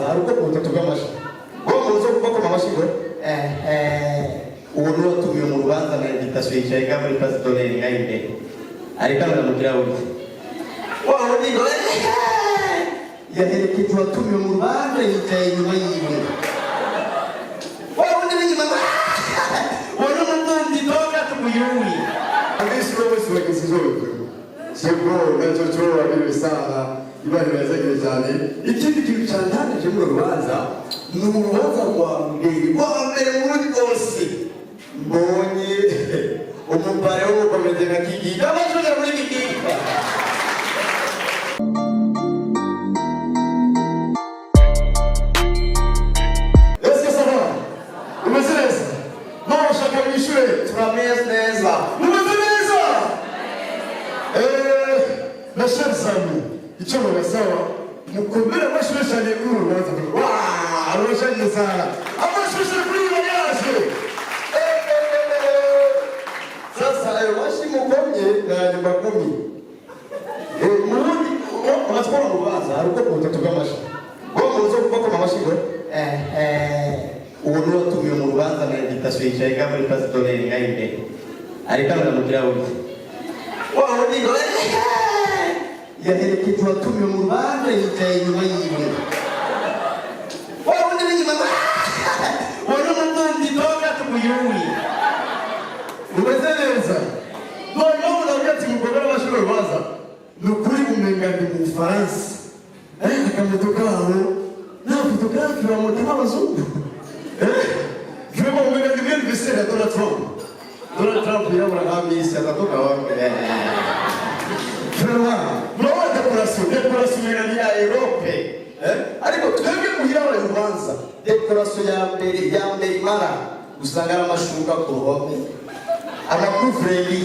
haruko kutatu bw'amashi ngo muzo kubako mamashigo uwo nuwo tumiye mu rubanza na invitation yicaye muri pasitore ngainde ariko aramubwira uti waho nigo yaherekeje watumiye mu rubanza yicaye inyuma yiwe waho ni nyuma wana mbundi toka tumuyuni This promise was kisizowe sibwo nacho abiri sana ibari bazagire cyane ikindi kintu cyane mu rubanza ni urubanza rwa mbere muri bose mbonye umupare wo komeze nka kigi abashobora muri kigi Est-ce ça va? Umeze neza? Non, shaka bishure turameze neza. La chère Samy, icyo bagasaba mukomere amashushanyo y'urubanza arashanye sana amashushanyo kuri yaje sasa washimukomye na nyumbakumi muri unatwara urubanza haruko kutatu bw'amashi ngo muzo kubako mamashigo uwo nuwo tumiye mu rubanza na invitation yicaye muri pasitore ngainde ariko aramubwira uti waho nigo yaherekeje watumiye mu rubanza yicaye inyuma yiwe waho ni nyuma wana mbundi toka tumuyuni umeze neza noneho unabwati mukobera abashobora urubanza ni ukuri umengani mu Bufaransa akamoto kabo nta fotografi bamuta nk'abazungu vraiment umengani bien vissé à Donald Trump yabura nka misi atatoka wapi vraiment decoration umengani ya Europe ariko twebwe muhira urubanza decoration ya mbere imara usanga ari amashuka ku ruhome amakuvureri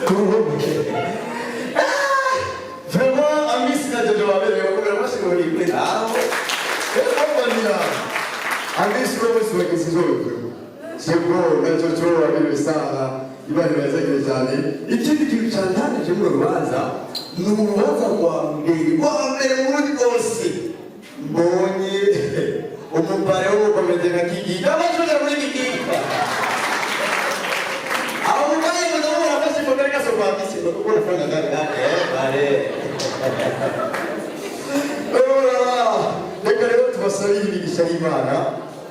ku ruhome vraiment amisi na jojo baberewe bakomera bashobora kuri nawe abanira amisi rwose bakisizowe sibwo nacho abiri sana ibari bazagire cyane ikindi kintu cyane mu rubanza ni urubanza rwa mbere muri bose mbonye umupare wo komeze nka kigi abashobora muri kigi aho mubaye ngo ndabona basi mbona kaso kwa bisi ngo ukora franga ngani bare reka rero tubasabire ibigisha y'Imana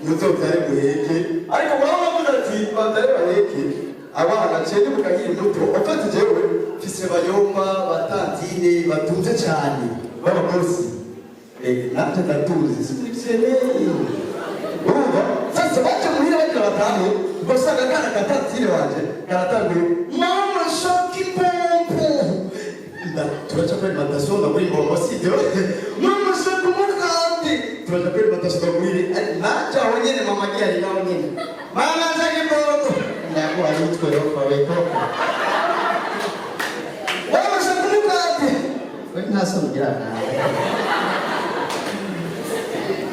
muzobyare muheke ariko baba bavuga ati batare baheke abana cyane mukagire muto ufite jewe fise bayomba batantine batunze cyane b'abakozi natwe ndatuzi sibisebeye urumva sasa baje muhira baje batanu basanga kana katantine wanje karatanguye mama shoki pompo turacha kweli matasonga muri ngomba sivyo mama shoki mukandi turacha kweli matasonga muri nacha wonyene mama kiali na wonyene mama zake pompo nako alitwe rofa wetoka mama shoki mukandi wewe nasa mjana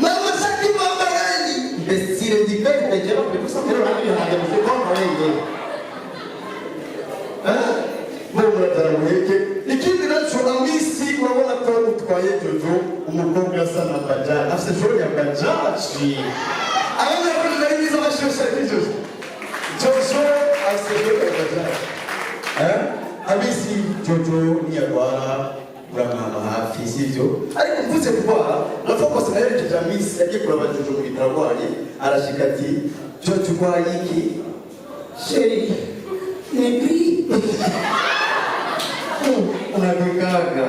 mama zake mama gani besire dipende jero kwa sababu ndio haja mfukoni wewe mbona taramuheke ikindi nacho amisi urabona ko utwaye jojo umukobwa asa na bajaji afite joro ya bajaji abana ko nari nizo bashosha jojo afite joro ya bajaji amisi jojo ni yagwara uramama hafi sivyo ariko mvuze kwa na focus na yeye jamisi yagiye kuraba jojo mu bitarwari arashika ati jojo kwa yiki sheri ni unagekaga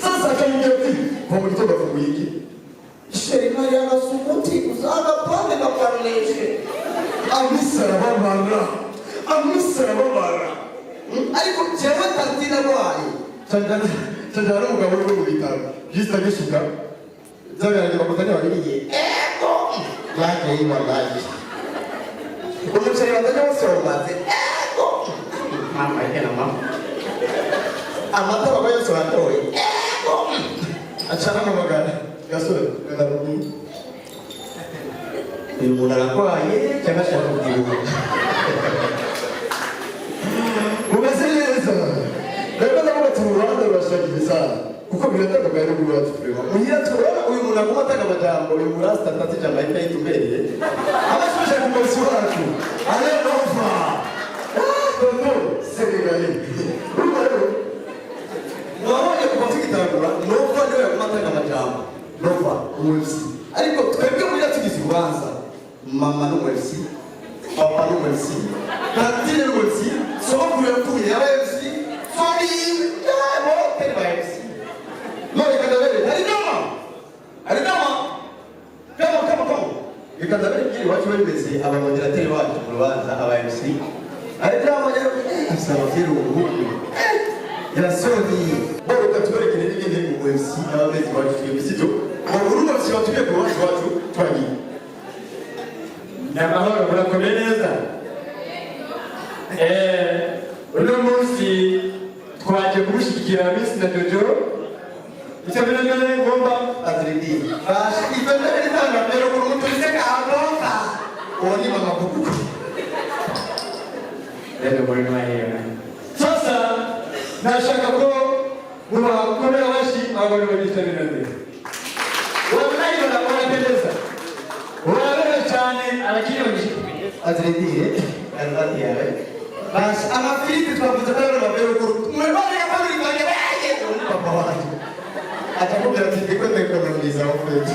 sasa akamjeti kwa mtoto wa wiki sheri mali anasukuti kusaga pale na parleshe amisa babara ariko jewe tantina bwayi Tandana umugabo uri mu bitaro jista gishika zagaranye bakutanye baririye ego yaje yiwabaye umuceri batanye bose bamaze ego mama ikena mama amata baba yose batoye ego acana mu magana gasore ngarabundi uyu muntu arakwaye cyangwa ashaka kubyibuha umeze neza rero ndavuga ati urubanza rurashakira sana kuko biratandukanye n'urubanza tureba muhira turabona uyu muntu naguma atanga amajambo uyu murasta atatu Jamaica yitumbereye abashushe ku munsi wacu Aleva Dodo Senegali wabonye kuva tugitangura Nova niwe yaguma atanga amajambo Nova umwezi ariko twebwe muri tugize urubanza mama n'umwezi papa n'umwezi tantine n'umwezi sokuru yapfuye y'abezi sori yabo terbaezi none kadabere ari nama kama ikadabere kiri wacu bemeze abamoderateri wacu mu rubanza aba MC ari drama rero asaba firo ubundi yarasoni boro katwerekere n'ibindi mu MC abamezi wacu twibisijo urugo cyatuye ku wacu twagi namahoro murakomeye neza uno munsi twaje kumushyigikira Miss na Jojo itabira ngene ngomba adridi bashi ibende bitanga pero ku muntu biseka abonga oni mama kuku rero muri nayo sasa nashaka ko mubakomera bashi abone bagitabira ngene wallahi wanapendeza wala cyane arakiyonje adridi andati yawe bashi amafiriti twavuze ko rero babero ku mwebare kabiri kanje baje papa wacu atakubwira ati ndiko ndekonomiza ofete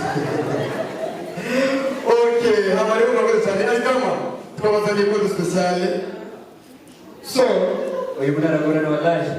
okay habari unawe cyane kama twabazanye ko special so uyu mwana wallahi